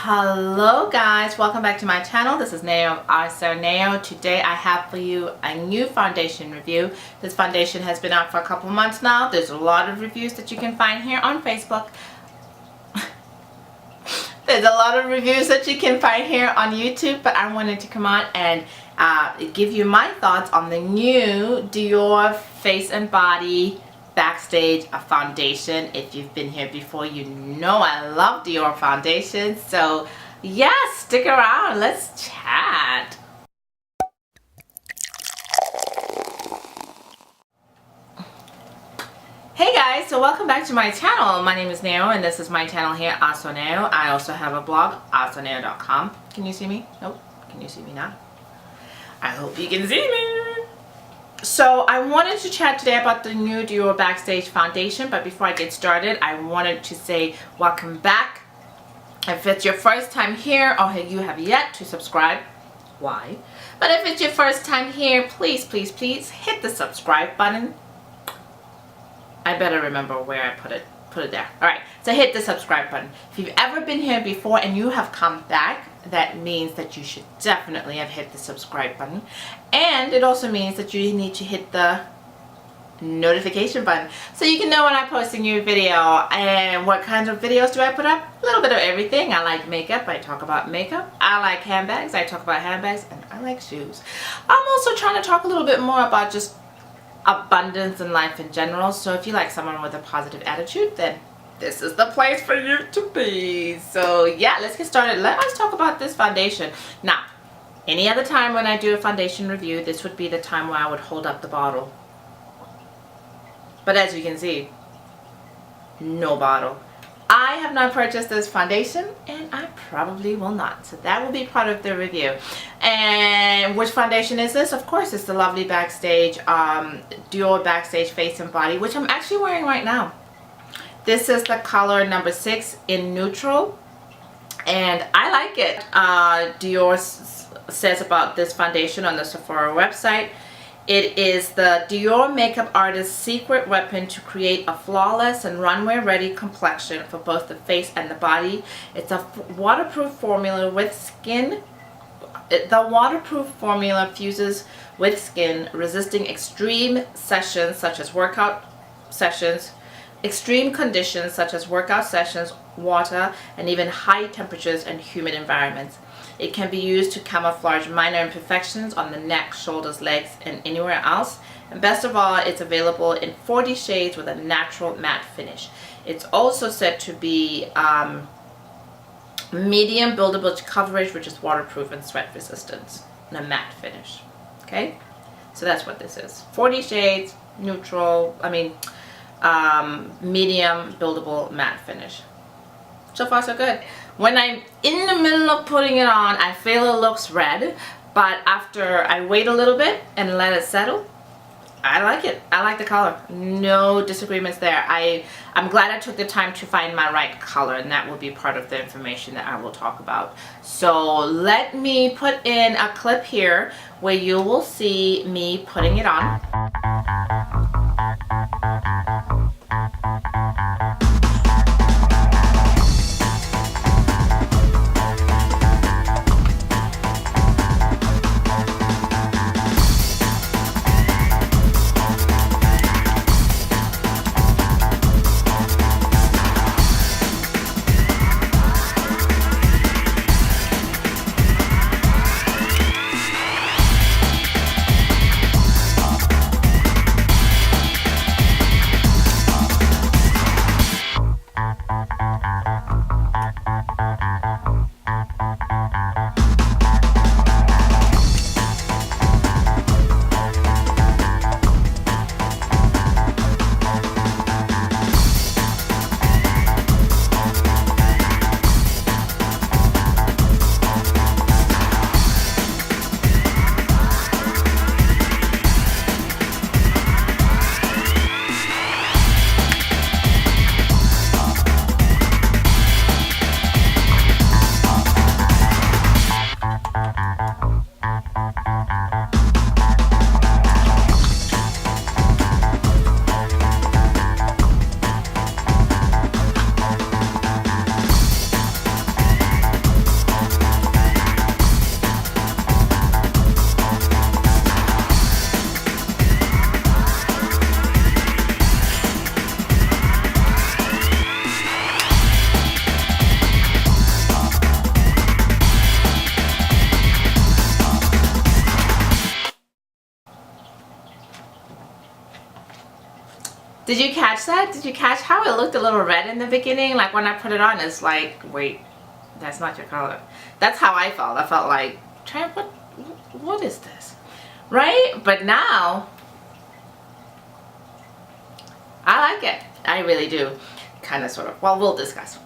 Hello guys, welcome back to my channel. This is Neo of Ahhhsoneo. Today I have for you a new foundation review. This foundation has been out for a couple months now. There's a lot of reviews that you can find here on Facebook. There's a lot of reviews that you can find here on YouTube, but I wanted to come on and give you my thoughts on the new Dior Face and Body Backstage foundation. If you've been here before, you know I love Dior foundation. So yeah, stick around, let's chat. Hey guys, so welcome back to my channel. My name is Neo and this is my channel here, Ahhhsoneo. I also have a blog, ahhhsoneo.com. Can you see me? Nope. Can you see me now? I hope you can see me. So I wanted to chat today about the new Dior Backstage foundation, but before I get started, I wanted to say welcome back. If it's your first time here or you have yet to subscribe, why? But if it's your first time here, please hit the subscribe button. I better remember where I put it there. Alright, so hit the subscribe button. If you've ever been here before and you have come back, that means that you should definitely have hit the subscribe button. And it also means that you need to hit the notification button so you can know when I post a new video. And what kinds of videos do I put up? A little bit of everything. I like makeup, I talk about makeup. I like handbags, I talk about handbags. And I like shoes. I'm also trying to talk a little bit more about just abundance in life in general. So if you like someone with a positive attitude, then this is the place for you to be. So yeah, let's get started. Let us talk about this foundation. Now, any other time when I do a foundation review, this would be the time where I would hold up the bottle. But as you can see, no bottle. I have not purchased this foundation and I probably will not. So that will be part of the review. And which foundation is this? Of course, it's the lovely Backstage, Dior Backstage Face and Body, which I'm actually wearing right now. This is the color number 6 in neutral, and I like it. Dior says about this foundation on the Sephora website, it is the Dior makeup artist's secret weapon to create a flawless and runway-ready complexion for both the face and the body. It's a waterproof formula with skin. The waterproof formula fuses with skin, resisting extreme sessions such as extreme conditions such as workout sessions, water, and even high temperatures and humid environments. It can be used to camouflage minor imperfections on the neck, shoulders, legs, and anywhere else. And best of all, it's available in 40 shades with a natural matte finish. It's also said to be medium buildable coverage, which is waterproof and sweat resistance, and a matte finish. Okay, so that's what this is. 40 shades, neutral, medium buildable matte finish. So far so good. When I'm in the middle of putting it on, I feel it looks red, but after I wait a little bit and let it settle, I like it. I like the color. No disagreements there. I'm glad I took the time to find my right color, and that will be part of the information that I will talk about. So let me put in a clip here where you will see me putting it on. Did you catch that? Did you catch how it looked a little red in the beginning? Like when I put it on, it's like, wait, that's not your color. That's how I felt. I felt like, what is this? Right? But now, I like it. I really do. Kind of, sort of. Well, we'll discuss.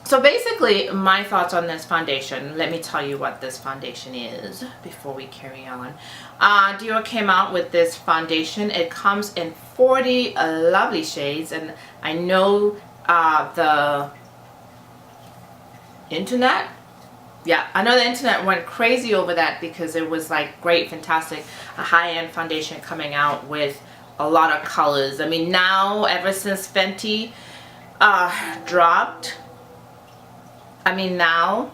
So basically, my thoughts on this foundation. Let me tell you what this foundation is before we carry on. Dior came out with this foundation. It comes in 40 lovely shades, and I know the internet, I know the internet went crazy over that because it was like great, fantastic, a high-end foundation coming out with a lot of colors. I mean, now ever since Fenty dropped, ever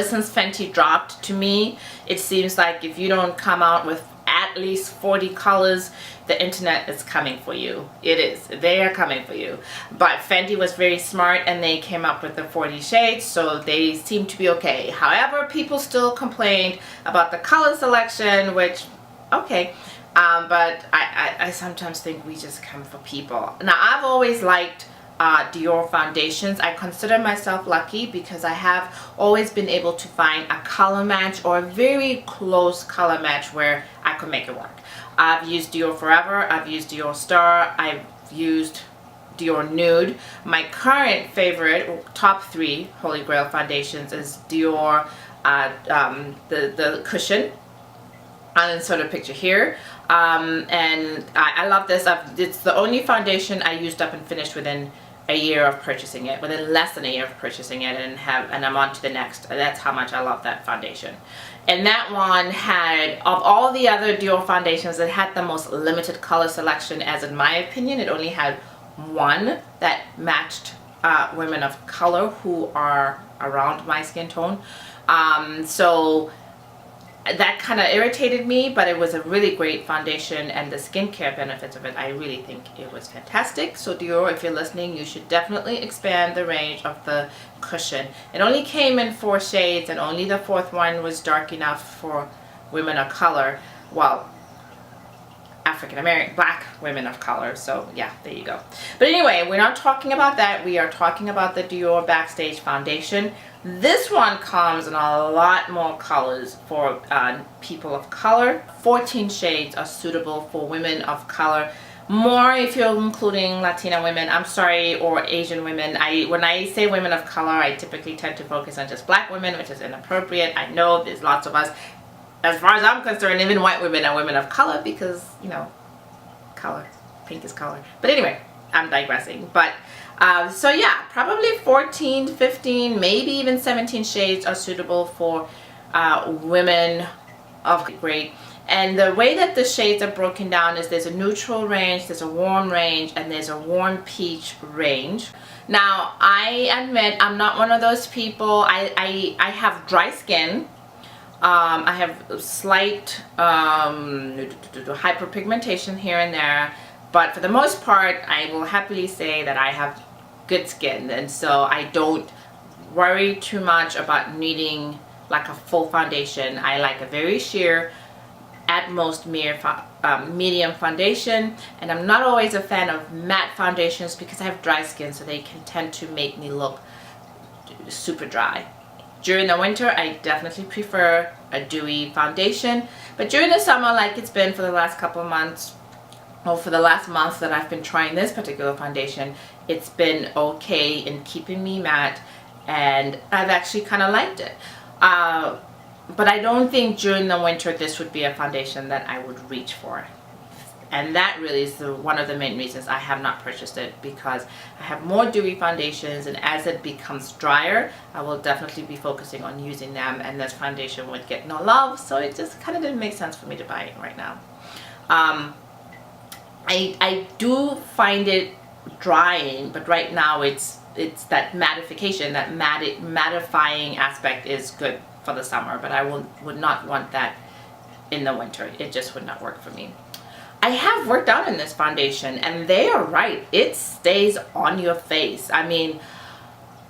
since Fenty dropped, to me, it seems like if you don't come out with at least 40 colors, the internet is coming for you. It is. They are coming for you. But Fenty was very smart and they came up with the 40 shades, so they seem to be okay. However, people still complained about the color selection, which, okay. But I sometimes think we just come for people. Now, I've always liked Dior foundations. I consider myself lucky because I have always been able to find a color match or a very close color match where I could make it work. I've used Dior Forever, I've used Dior Star, I've used Dior Nude. My current favorite, top 3 Holy Grail foundations is Dior the Cushion. I'll insert a picture here. And I love this. It's the only foundation I used up and finished within a year of purchasing it, within less than a year of purchasing it, and I'm on to the next. That's how much I love that foundation. And that one had, of all the other Dior foundations, it had the most limited color selection, as in my opinion. It only had one that matched women of color who are around my skin tone. So that kind of irritated me, but it was a really great foundation, and the skincare benefits of it, I really think it was fantastic. So Dior, if you're listening, you should definitely expand the range of the Cushion. It only came in 4 shades, and only the 4th one was dark enough for women of color. Well, African American, black women of color. So yeah, there you go. But anyway, we're not talking about that. We are talking about the Dior Backstage foundation. This one comes in a lot more colors for people of color. 14 shades are suitable for women of color. More if you're including Latina women, I'm sorry, or Asian women. When I say women of color, I typically tend to focus on just black women, which is inappropriate. I know there's lots of us. As far as I'm concerned, even white women are women of color because, you know, color. Pink is color. But anyway, I'm digressing. But so yeah, probably 14, 15, maybe even 17 shades are suitable for women of grade. And the way that the shades are broken down is there's a neutral range, there's a warm range, and there's a warm peach range. Now, I admit I'm not one of those people. I have dry skin. I have slight hyperpigmentation here and there, but for the most part, I will happily say that I have good skin, and so I don't worry too much about needing like a full foundation. I like a very sheer, at most medium foundation, and I'm not always a fan of matte foundations because I have dry skin, so they can tend to make me look super dry. During the winter, I definitely prefer a dewy foundation, but during the summer, like it's been for the last couple of months, or for the last month that I've been trying this particular foundation, it's been okay in keeping me matte, and I've actually kind of liked it. But I don't think during the winter this would be a foundation that I would reach for. And that really is one of the main reasons I have not purchased it, because I have more dewy foundations, and as it becomes drier, I will definitely be focusing on using them, and this foundation would get no love, so it just kind of didn't make sense for me to buy it right now. I do find it drying, but right now it's that mattification, that mattifying aspect is good for the summer, but I would not want that in the winter. It just would not work for me. I have worked out in this foundation, and they are right. It stays on your face. I mean,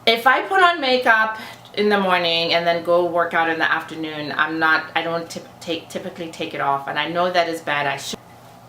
if I put on makeup in the morning and then go work out in the afternoon, I don't typically take it off, and I know that is bad.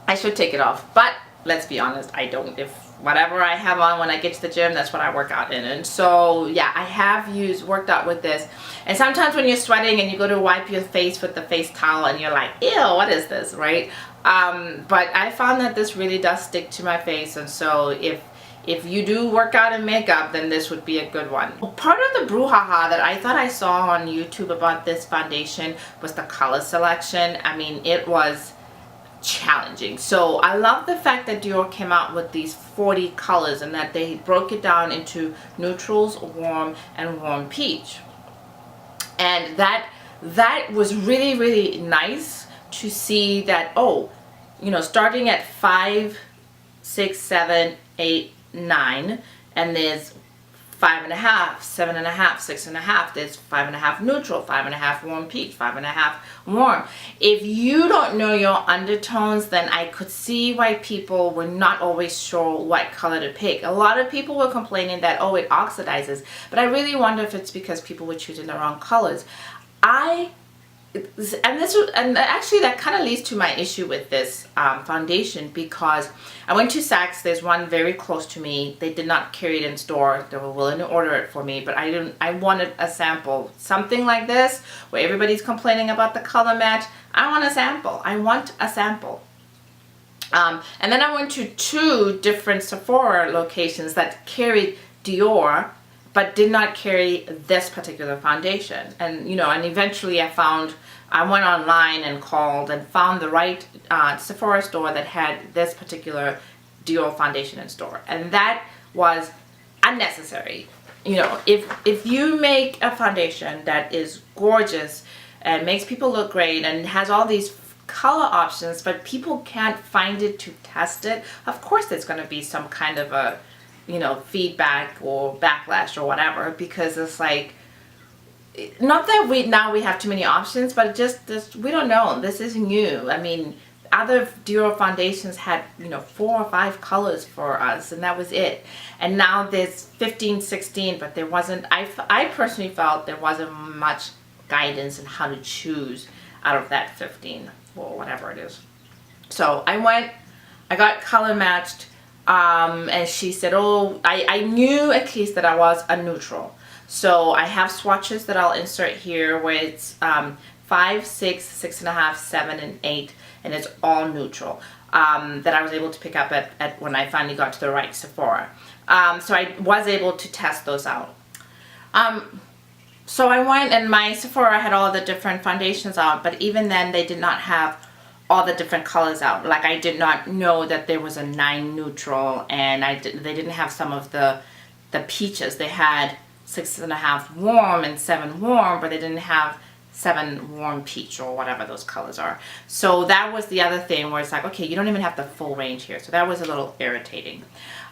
I should take it off, but let's be honest, I don't. If whatever I have on when I get to the gym, that's what I work out in. And so yeah, I have worked out with this. And sometimes when you're sweating and you go to wipe your face with the face towel and you're like, ew, what is this, right? But I found that this really does stick to my face. And so if you do work out in makeup, then this would be a good one. Part of the brouhaha that I thought I saw on YouTube about this foundation was the color selection. I mean, it was challenging. So I love the fact that Dior came out with these 40 colors and that they broke it down into neutrals, warm, and warm peach. And that was really, really nice to see that, oh, you know, starting at 5, 6, 7, 8, 9, and there's 5.5, 7.5, 6.5. There's 5.5 neutral, 5.5 warm peach, 5.5 warm. If you don't know your undertones, then I could see why people were not always sure what color to pick. A lot of people were complaining that, oh, it oxidizes, but I really wonder if it's because people were choosing the wrong colors. And actually that kind of leads to my issue with this foundation, because I went to Saks. There's one very close to me. They did not carry it in store. They were willing to order it for me, but I wanted a sample, something like this where everybody's complaining about the color match. I want a sample. I want a sample. And then I went to 2 different Sephora locations that carried Dior but did not carry this particular foundation. And you know, and eventually I went online and called and found the right Sephora store that had this particular Dior foundation in store. And that was unnecessary. You know, if you make a foundation that is gorgeous and makes people look great and has all these color options, but people can't find it to test it, of course there's going to be some kind of a, you know, feedback or backlash or whatever, because it's like, not that we have too many options, but just this, we don't know. This is new. I mean, other Dior foundations had, you know, 4 or 5 colors for us, and that was it. And now there's 15, 16, but there wasn't, I personally felt there wasn't much guidance in how to choose out of that 15 or whatever it is. So I got color matched. And she said, oh, I knew at least that I was a neutral. So I have swatches that I'll insert here where it's 5, 6, 6.5, 7, and 8, and it's all neutral, that I was able to pick up at when I finally got to the right Sephora. So I was able to test those out. So I went, and my Sephora had all the different foundations out, but even then they did not have all the different colors out. Like, I did not know that there was a 9 neutral, and they didn't have some of the peaches. They had 6.5 warm and 7 warm, but they didn't have 7 warm peach or whatever those colors are. So that was the other thing where it's like, okay, you don't even have the full range here. So that was a little irritating.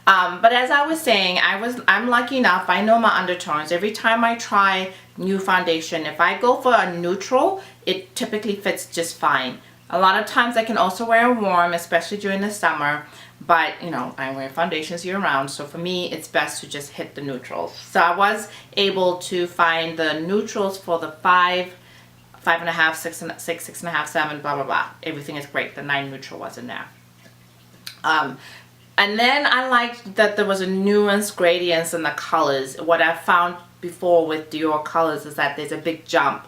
But as I was saying, I'm lucky enough, I know my undertones. Every time I try new foundation, if I go for a neutral, it typically fits just fine. A lot of times I can also wear a warm, especially during the summer, but you know, I wear foundations year round, so for me it's best to just hit the neutrals. So I was able to find the neutrals for the 5, 5.5, 6, 6.5, 7, blah blah blah. Everything is great. The 9 neutral was in there. And then I liked that there was a nuance gradients in the colors. What I found before with Dior colors is that there's a big jump.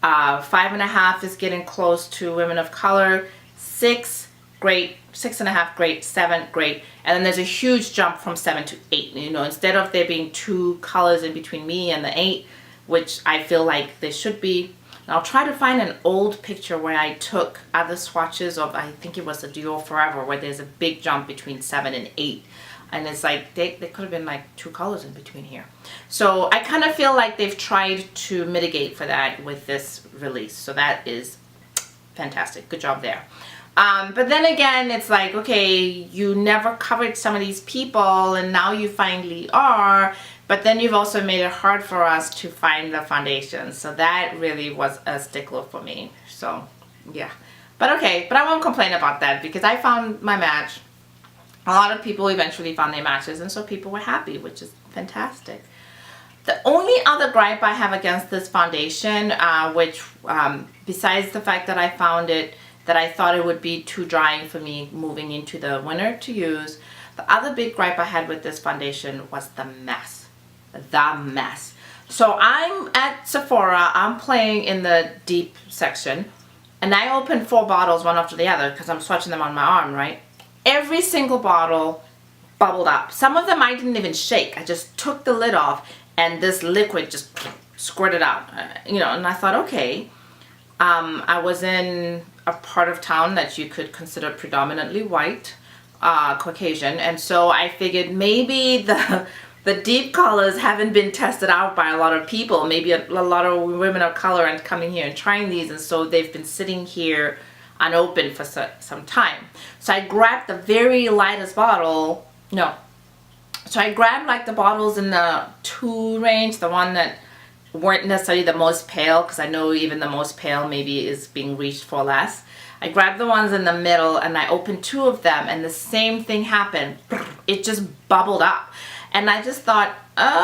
5.5 is getting close to women of color. 6, great. 6.5, great. 7, great. And then there's a huge jump from 7 to 8. You know, instead of there being 2 colors in between me and the 8, which I feel like there should be. And I'll try to find an old picture where I took other swatches of, I think it was the Dior Forever, where there's a big jump between 7 and 8. And it's like, they could have been like 2 colors in between here. So I kind of feel like they've tried to mitigate for that with this release. So that is fantastic. Good job there. But then again, it's like, okay, you never covered some of these people and now you finally are. But then you've also made it hard for us to find the foundation. So that really was a stickler for me. So yeah. But okay, but I won't complain about that because I found my match. A lot of people eventually found their matches, and so people were happy, which is fantastic. The only other gripe I have against this foundation, which besides the fact that I found it that I thought it would be too drying for me moving into the winter to use. The other big gripe I had with this foundation was the mess. The mess. So I'm at Sephora, I'm playing in the deep section, and I opened 4 bottles one after the other because I'm swatching them on my arm, right? Every single bottle bubbled up. Some of them I didn't even shake. I just took the lid off and this liquid just squirted out. You know, and I thought, okay. I was in a part of town that you could consider predominantly white, Caucasian, and so I figured maybe the deep colors haven't been tested out by a lot of people. Maybe a lot of women of color are coming here and trying these, and so they've been sitting here unopened for some time. So I grabbed the very lightest bottle. No. So I grabbed like the bottles in the 2 range, the one that weren't necessarily the most pale, because I know even the most pale maybe is being reached for less. I grabbed the ones in the middle and I opened 2 of them, and the same thing happened. It just bubbled up. And I just thought,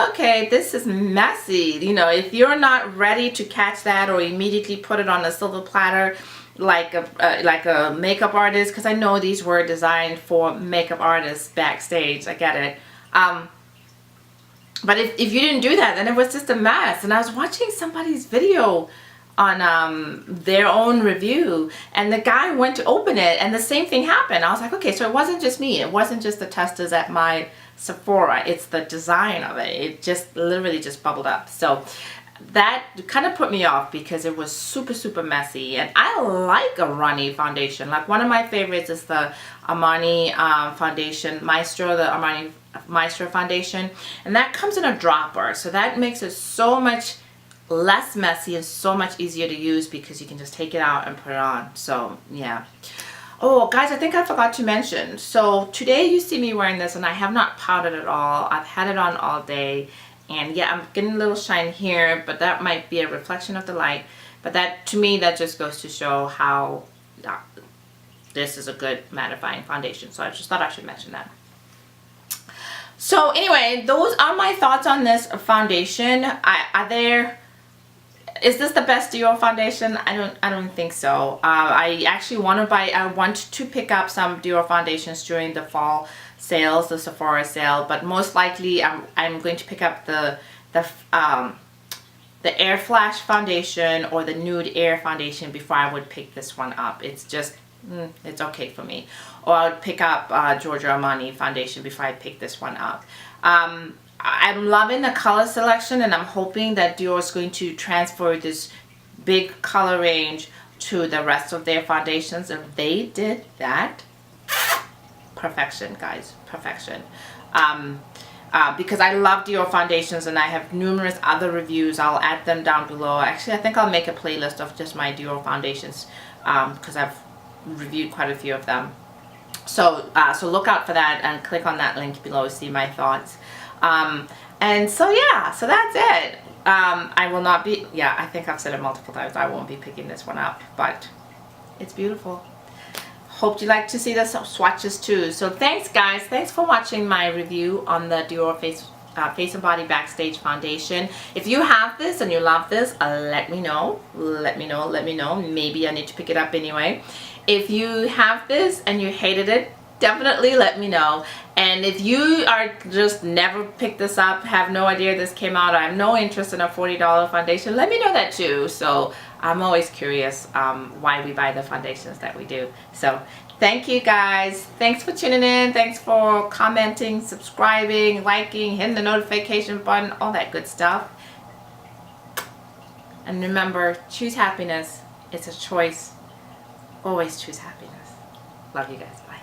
okay, this is messy. You know, if you're not ready to catch that or immediately put it on a silver platter like a makeup artist, because I know these were designed for makeup artists backstage, I get it. But if you didn't do that, then it was just a mess. And I was watching somebody's video on their own review, and the guy went to open it and the same thing happened. I was like, okay, so it wasn't just me. It wasn't just the testers at my Sephora. It's the design of it. It just literally just bubbled up. So that kind of put me off because it was super, super messy. And I like a runny foundation. Like one of my favorites is the Armani foundation, Maestro, the Armani Maestro foundation. And that comes in a dropper. So that makes it so much less messy and so much easier to use because you can just take it out and put it on. So yeah. Oh guys, I think I forgot to mention, so today you see me wearing this and I have not powdered at all. I've had it on all day, and yeah, I'm getting a little shine here, but that might be a reflection of the light. But that, to me, that just goes to show how this is a good mattifying foundation. So I just thought I should mention that. So anyway, those are my thoughts on this foundation. Is this the best Dior foundation? I don't think so. I actually want to pick up some Dior foundations during the fall sales, the Sephora sale, but most likely I'm going to pick up the Air Flash foundation or the Nude Air foundation before I would pick this one up. It's just, it's okay for me. Or I would pick up Giorgio Armani foundation before I pick this one up. I'm loving the color selection, and I'm hoping that Dior is going to transfer this big color range to the rest of their foundations. If they did that, perfection, guys, perfection. Because I love Dior foundations and I have numerous other reviews. I'll add them down below. Actually, I think I'll make a playlist of just my Dior foundations because I've reviewed quite a few of them. So look out for that and click on that link below to see my thoughts. And so yeah, so that's it. I will not be, yeah, I think I've said it multiple times, I won't be picking this one up, but it's beautiful. Hope you like to see the swatches too. So thanks guys, thanks for watching my review on the Dior Face and Body Backstage foundation. If you have this and you love this, let me know. Let me know. Maybe I need to pick it up anyway. If you have this and you hated it, definitely let me know. And if you are just never picked this up, have no idea this came out, I have no interest in a $40 foundation, let me know that too. So I'm always curious why we buy the foundations that we do. So thank you guys. Thanks for tuning in. Thanks for commenting, subscribing, liking, hitting the notification button, all that good stuff. And remember, choose happiness. It's a choice. Always choose happiness. Love you guys. Bye.